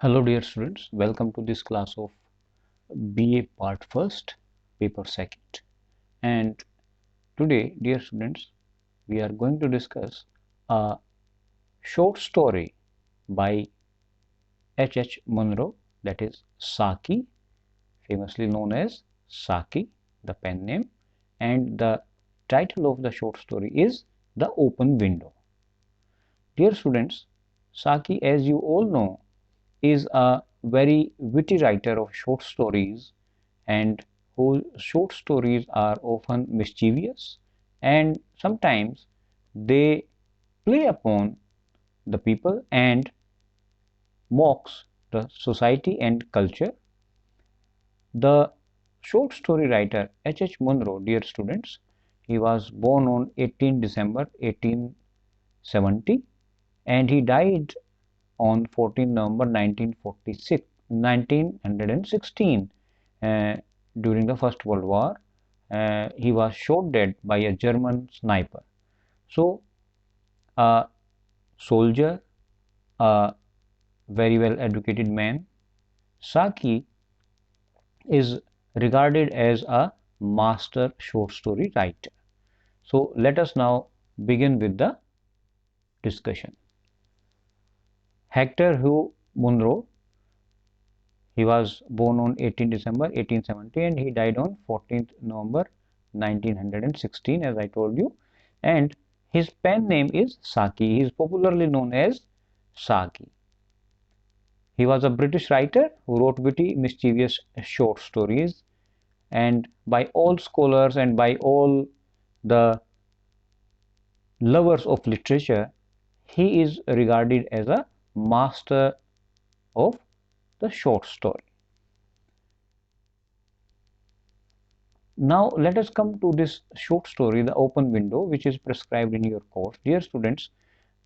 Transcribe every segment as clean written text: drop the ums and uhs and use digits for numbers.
Hello dear students, welcome to this class of BA part first, paper second. And today dear students, we are going to discuss a short story by H. Munro, that is SAKI, famously known as SAKI, the pen name, and the title of the short story is The Open Window. Dear students, SAKI, as you all know, is a very witty writer of short stories, and whose short stories are often mischievous and sometimes they play upon the people and mocks the society and culture. The short story writer H. Munro, dear students, he was born on 18 December 1870 and he died on 14 November 1916 during the First World War. He was shot dead by a German sniper. So, a soldier, a very well educated man, SAKI is regarded as a master short story writer. So, let us now begin with the discussion. Hector Hugh Munro, he was born on 18 December 1870 and he died on 14th November 1916, as I told you. And his pen name is SAKI. He is popularly known as SAKI. He was a British writer who wrote witty, mischievous short stories, and by all scholars and by all the lovers of literature, he is regarded as a master of the short story. Now let us come to this short story, The Open Window, which is prescribed in your course. Dear students,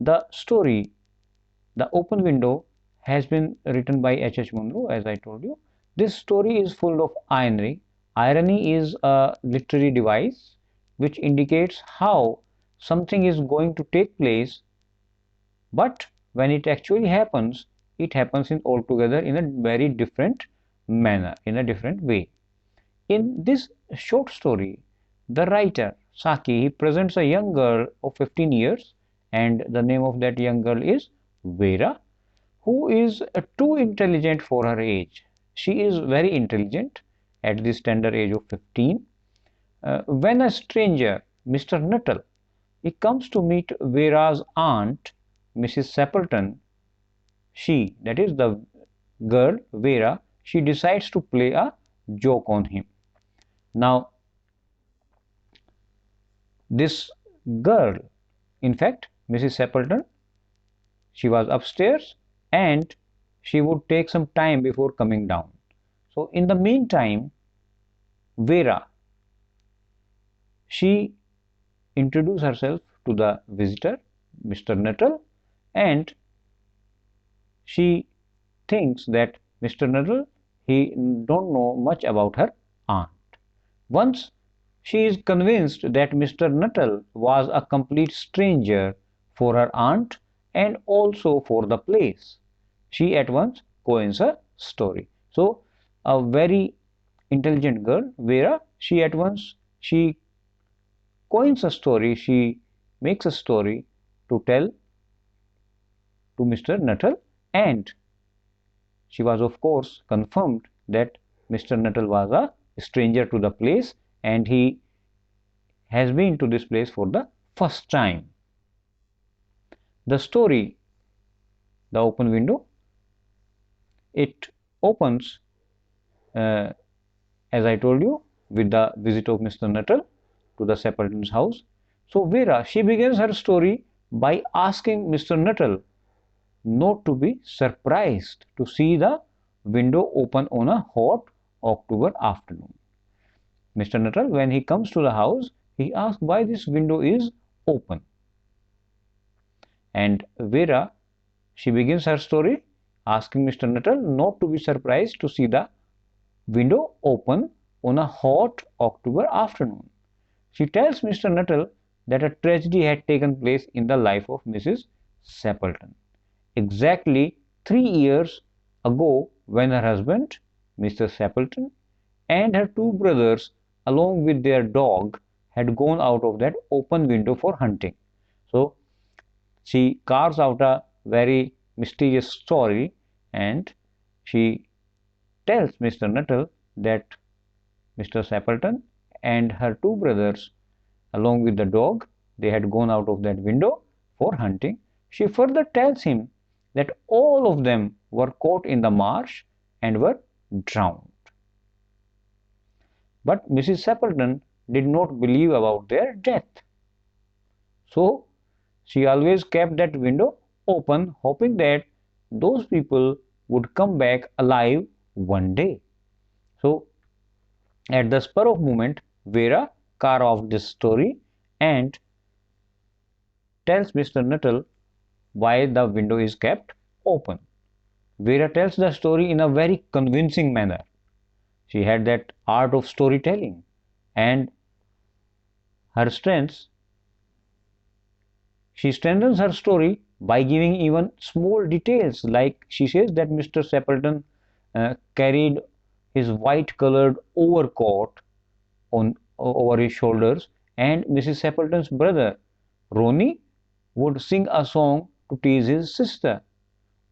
the story, The Open Window, has been written by H. Munro, as I told you. This story is full of irony. Irony is a literary device which indicates how something is going to take place, but when it actually happens, it happens in altogether in a very different manner, in a different way. In this short story, the writer SAKI presents a young girl of 15 years, and the name of that young girl is Vera, who is too intelligent for her age. She is very intelligent at this tender age of 15. When a stranger, Mr. Nettle, he comes to meet Vera's aunt, Mrs. Sepulten, she, that is the girl Vera, she decides to play a joke on him. Now, this girl, in fact, Mrs. Sepulten, she was upstairs and she would take some time before coming down. So, in the meantime, Vera, she introduced herself to the visitor, Mr. Nettle, and she thinks that Mr. Nettle, he don't know much about her aunt. Once she is convinced that Mr. Nettle was a complete stranger for her aunt and also for the place, she at once coins a story. So, a very intelligent girl, Vera, she at once, she coins a story, she makes a story to tell to Mr. Nettle, and she was of course confirmed that Mr. Nettle was a stranger to the place and he has been to this place for the first time. The story, The Open Window, it opens, as I told you, with the visit of Mr. Nettle to the Sepulten's house. So Vera, she begins her story by asking Mr. Nettle not to be surprised to see the window open on a hot October afternoon. Mr. Nettle, when he comes to the house, he asks why this window is open. And Vera, she begins her story asking Mr. Nettle not to be surprised to see the window open on a hot October afternoon. She tells Mr. Nettle that a tragedy had taken place in the life of Mrs. Sepulten. Exactly 3 years ago when her husband, Mr. Sepulten, and her two brothers, along with their dog, had gone out of that open window for hunting. So she carves out a very mysterious story, and she tells Mr. Nettle that Mr. Sepulten and her two brothers, along with the dog, they had gone out of that window for hunting. She further tells him that all of them were caught in the marsh and were drowned. But Mrs. Sepulten did not believe about their death. So she always kept that window open, hoping that those people would come back alive one day. So at the spur of moment, Vera carves off this story and tells Mr. Nettle why the window is kept open. Vera tells the story in a very convincing manner. She had that art of storytelling, and her strengths, she strengthens her story by giving even small details, like she says that Mr. Sepulten carried his white colored overcoat over his shoulders, and Mrs. Sepulten's brother Ronnie would sing a song to tease his sister.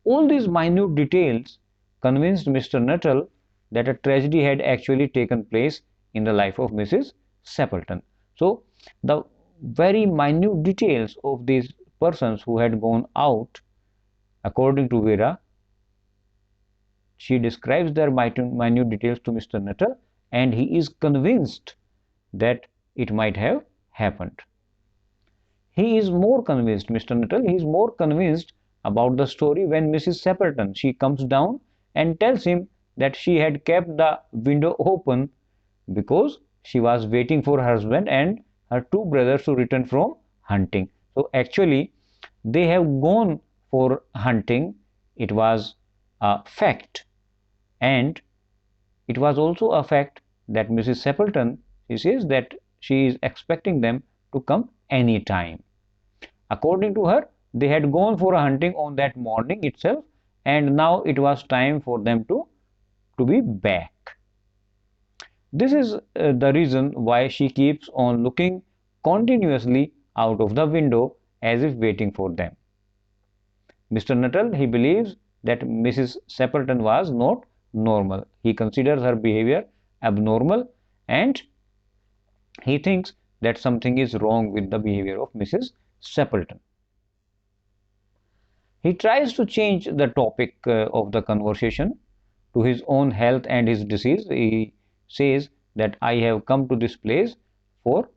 All these minute details convinced Mr. Nettle that a tragedy had actually taken place in the life of Mrs. Sepulten. So the very minute details of these persons who had gone out, according to Vera, she describes their minute details to Mr. Nettle, and he is convinced that it might have happened. He is more convinced, Mr. Nettle, he is more convinced about the story when Mrs. Sepulten, she comes down and tells him that she had kept the window open because she was waiting for her husband and her two brothers to return from hunting. So actually they have gone for hunting. It was a fact, and it was also a fact that Mrs. Sepulten, she says that she is expecting them to come any time. According to her, they had gone for a hunting on that morning itself, and now it was time for them to be back. This is the reason why she keeps on looking continuously out of the window as if waiting for them. Mr. Nettle, he believes that Mrs. Sepulten was not normal. He considers her behavior abnormal, and he thinks that something is wrong with the behavior of Mrs. Sepulten. He tries to change the topic of the conversation to his own health and his disease. He says that I have come to this place for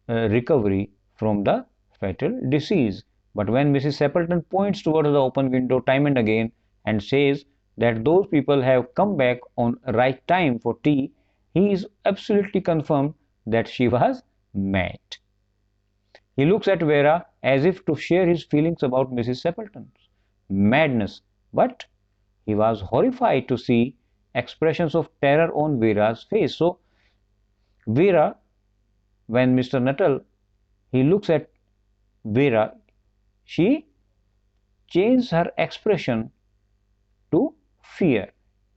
recovery from the fatal disease. But when Mrs. Sepulten points towards the open window time and again and says that those people have come back on right time for tea, he is absolutely confirmed that she was mad. He looks at Vera as if to share his feelings about Mrs. Sepulten's madness, but he was horrified to see expressions of terror on Vera's face. So Vera, when Mr. Nettle, he looks at Vera, she changes her expression to fear,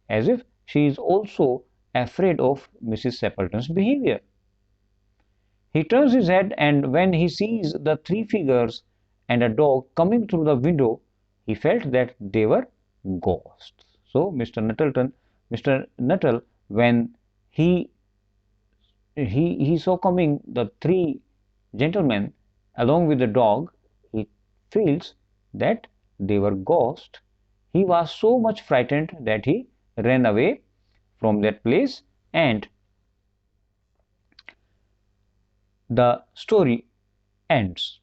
as if she is also afraid of Mrs. Sepulten's behavior. He turns his head, and when he sees the three figures and a dog coming through the window, he felt that they were ghosts. So Mr. Nettle, when he saw coming the three gentlemen along with the dog, he feels that they were ghosts. He was so much frightened that he ran away from that place, and the story ends.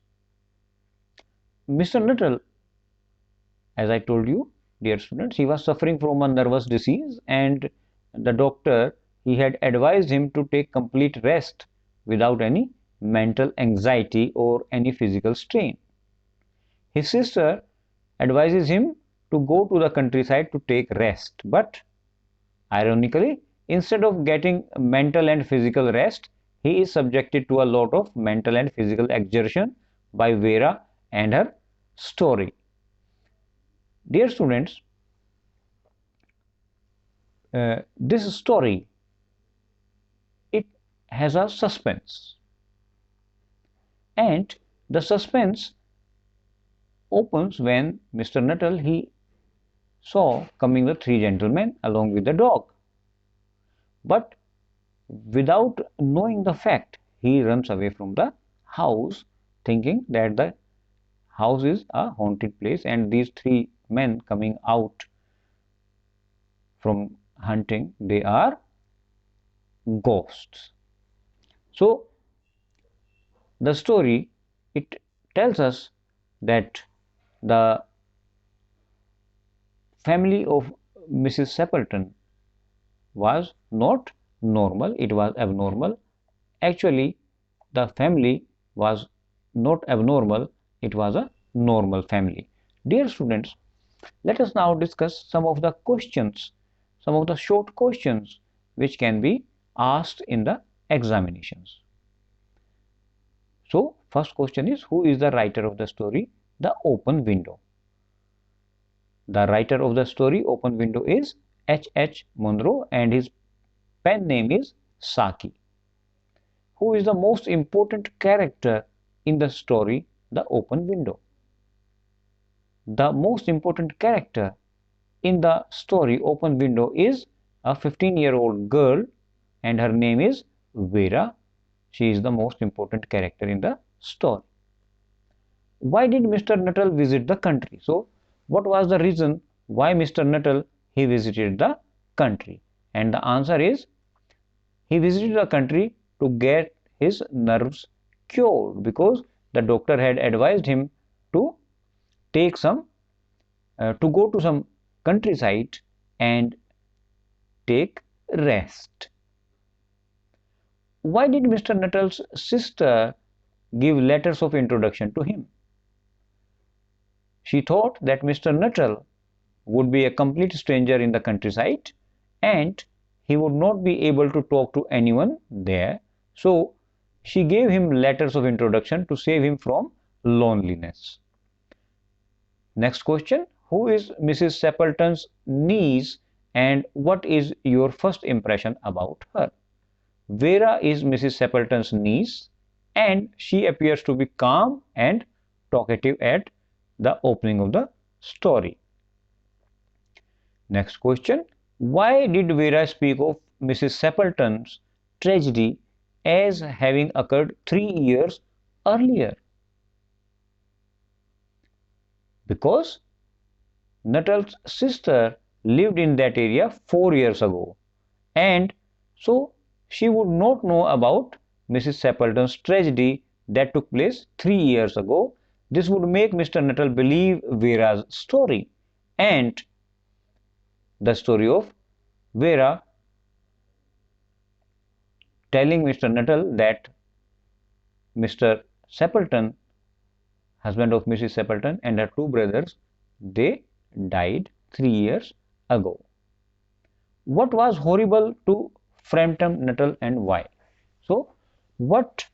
Mr. Nettle, as I told you, dear students, he was suffering from a nervous disease, and the doctor, he had advised him to take complete rest without any mental anxiety or any physical strain. His sister advises him to go to the countryside to take rest, but ironically, instead of getting mental and physical rest, he is subjected to a lot of mental and physical exertion by Vera and her story. Dear students, this story, it has a suspense, and the suspense opens when Mr. Nettle he saw coming the three gentlemen along with the dog. But without knowing the fact, he runs away from the house, thinking that the house is a haunted place and these three men coming out from hunting, they are ghosts. So the story, it tells us that the family of Mrs. Sepulten was not normal, it was abnormal. Actually, the family was not abnormal, it was a normal family. Dear students, let us now discuss some of the questions, some of the short questions which can be asked in the examinations. So, first question is, who is the writer of the story, The Open Window? The writer of the story, Open Window, is H. Munro, and his pen name is SAKI. Who is the most important character in the story, The Open Window? The most important character in the story, Open Window, is a 15-year-old girl, and her name is Vera. She is the most important character in the story. Why did Mr. Nettle visit the country? So, what was the reason why Mr. Nettle he visited the country? And the answer is, he visited the country to get his nerves cured, because the doctor had advised him to take some, to go to some countryside and take rest. Why did Mr. Nettle's sister give letters of introduction to him? She thought that Mr. Nettle would be a complete stranger in the countryside and he would not be able to talk to anyone there. So she gave him letters of introduction to save him from loneliness. Next question, who is Mrs. Sepulten's niece and what is your first impression about her? Vera is Mrs. Sepulten's niece and she appears to be calm and talkative at the opening of the story. Next question, why did Vera speak of Mrs. Sepulten's tragedy as having occurred 3 years earlier? Because Nettle's sister lived in that area 4 years ago, and so she would not know about Mrs. Sepulten's tragedy that took place 3 years ago. This would make Mr. Nettle believe Vera's story, and the story of Vera telling Mr. Nettle that Mr. Sepulten, husband of Mrs. Sepulten, and her two brothers, they died 3 years ago. What was horrible to frantum, Nettle, and why? So, what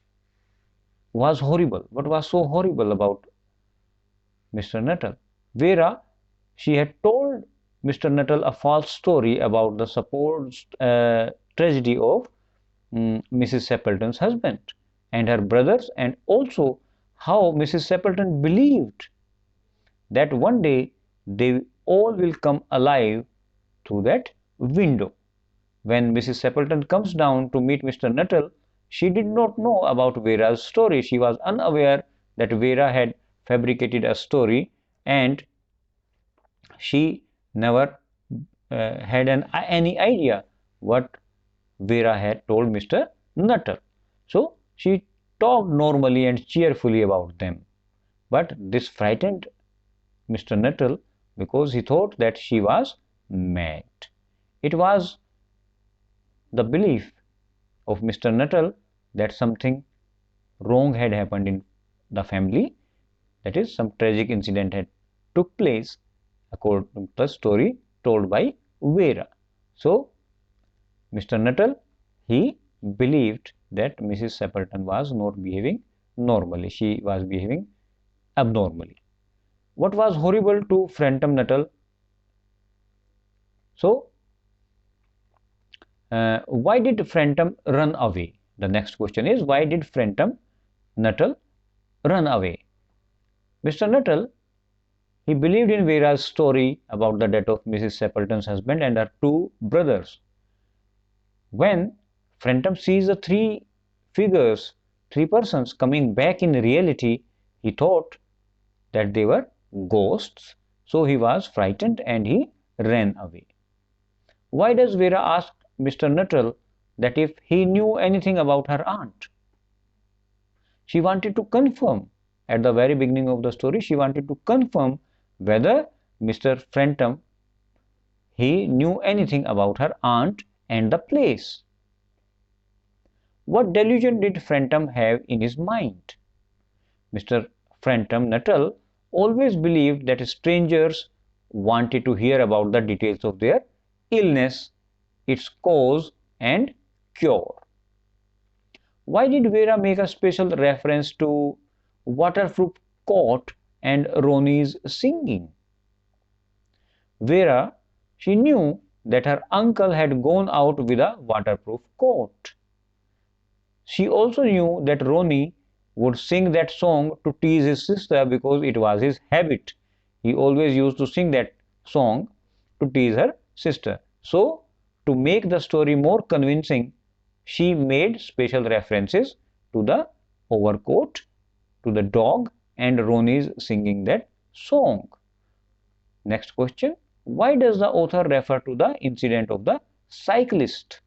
was horrible? What was so horrible about Mr. Nettle? Vera, she had told Mr. Nettle a false story about the supposed tragedy of Mrs. Sepulten's husband and her brothers, and also how Mrs. Sepulten believed that one day they all will come alive through that window. When Mrs. Sepulten comes down to meet Mr. Nettle, she did not know about Vera's story. She was unaware that Vera had fabricated a story, and she never had any idea what Vera had told Mr. Nettle. So she talked normally and cheerfully about them. But this frightened Mr. Nettle because he thought that she was mad. It was the belief of Mr. Nettle that something wrong had happened in the family, that is, some tragic incident had took place according to the story told by Vera. So Mr. Nettle, he believed that Mrs. Sepulten was not behaving normally, she was behaving abnormally. What was horrible to frantum Nettle? So why did frantum run away? The next question is, why did frantum Nettle run away? Mr. Nettle, he believed in Vera's story about the death of Mrs. Sepulten's husband and her two brothers. When frantum sees the three figures, three persons coming back in reality, he thought that they were ghosts, so he was frightened and he ran away. Why does Vera ask Mr. Nettle that if he knew anything about her aunt? She wanted to confirm, at the very beginning of the story, she wanted to confirm whether Mr. Frantum, he knew anything about her aunt and the place. What delusion did Frantum have in his mind? Mr. Frantum Nettle always believed that strangers wanted to hear about the details of their illness, its cause and cure. Why did Vera make a special reference to waterproof coat and Ronnie's singing? Vera, she knew that her uncle had gone out with a waterproof coat. She also knew that Ronnie would sing that song to tease his sister because it was his habit. He always used to sing that song to tease her sister. So, to make the story more convincing, she made special references to the overcoat, to the dog, and Ronnie's singing that song. Next question. Why does the author refer to the incident of the cyclist?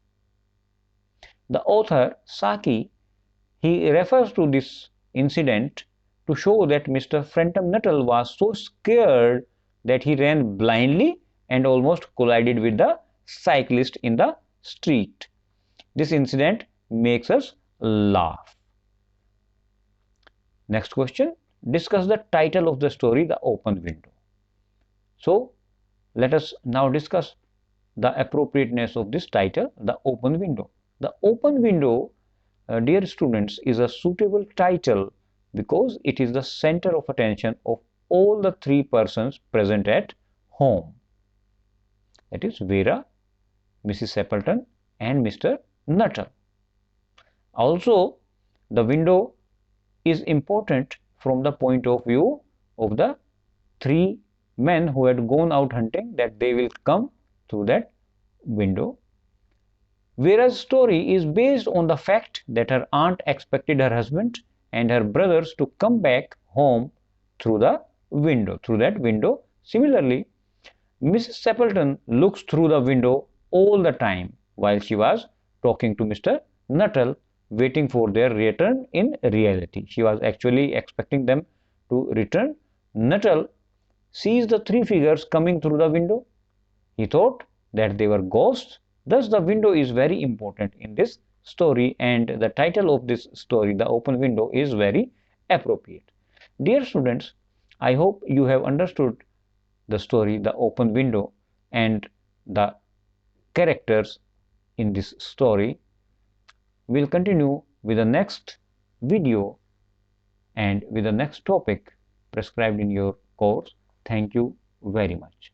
The author, SAKI, he refers to this incident to show that Mr. Frantum Nettle was so scared that he ran blindly and almost collided with the cyclist in the street. This incident makes us laugh. Next question. Discuss the title of the story, The Open Window. So, let us now discuss the appropriateness of this title, The Open Window. The Open Window, dear students, is a suitable title because it is the center of attention of all the three persons present at home. That is Vera, Mrs. Sepulten and Mr. Nettle. Also, the window is important from the point of view of the three men who had gone out hunting, that they will come through that window. Vera's story is based on the fact that her aunt expected her husband and her brothers to come back home through the window, through that window. Similarly, Mrs. Sepulten looks through the window all the time while she was talking to Mr. Nettle, waiting for their return in reality. She was actually expecting them to return. Nettle sees the three figures coming through the window. He thought that they were ghosts. Thus, the window is very important in this story, and the title of this story, The Open Window, is very appropriate. Dear students, I hope you have understood the story, The Open Window, and the characters in this story. We'll continue with the next video and with the next topic prescribed in your course. Thank you very much.